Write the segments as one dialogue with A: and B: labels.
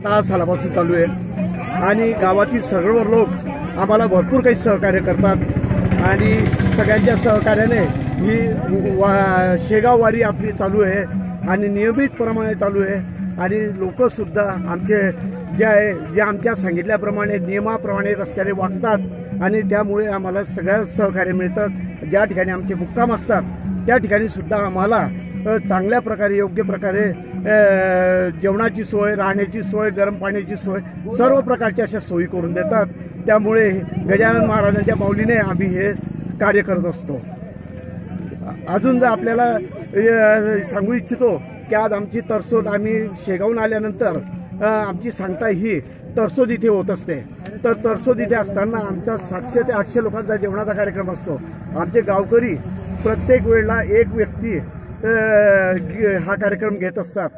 A: 6 सालापासून चालू आहे आणि गावातील सर्व लोक आम्हाला भरपूर काही सहकार्य करतात आणि सगळ्यांच्या सहकार्याने ही शेगाव वारी आपली चालू आहे आणि नियमितप्रमाणे चालू आहे आणि लोकसुद्धा आमचे जे आमच्या सांगितल्याप्रमाणे नियमाप्रमाणे रस्त्याने वागतात आणि त्यामुळे आम्हाला सगळ्या सहकार्य मिळतात। ज्या ठिकाणी आमचे मुक्काम असतात त्या ठिकाणी सुद्धा आम्हाला चांगल्या प्रकारे योग्य प्रकारे जेवणाची सोय, राहण्याची सोय, गरम पाण्याची सोय, सर्व प्रकारच्या अशा सोयी करून देतात। त्यामुळे गजानन महाराजांच्या माऊलीने आम्ही हे कार्य करत असतो। अजून जर आपल्याला सांगू इच्छितो की आज आमची तरसोद आम्ही शेगावून आल्यानंतर आमची सांगता ही तरसोद इथे होत असते। तर तरसोद इथे असताना आमचा 700 ते 800 लोकांचा जेवणाचा कार्यक्रम असतो। आमचे गावकरी प्रत्येक वेळेला एक व्यक्ती हा कार्यक्रम घेत असतात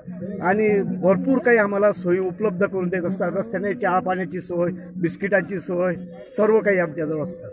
A: आणि भरपूर काही आम्हाला सोयी उपलब्ध करून देत असतात। रस्त्याने चहा पाण्याची सोय, बिस्किटांची सोय, सर्व काही आमच्याजवळ असतात।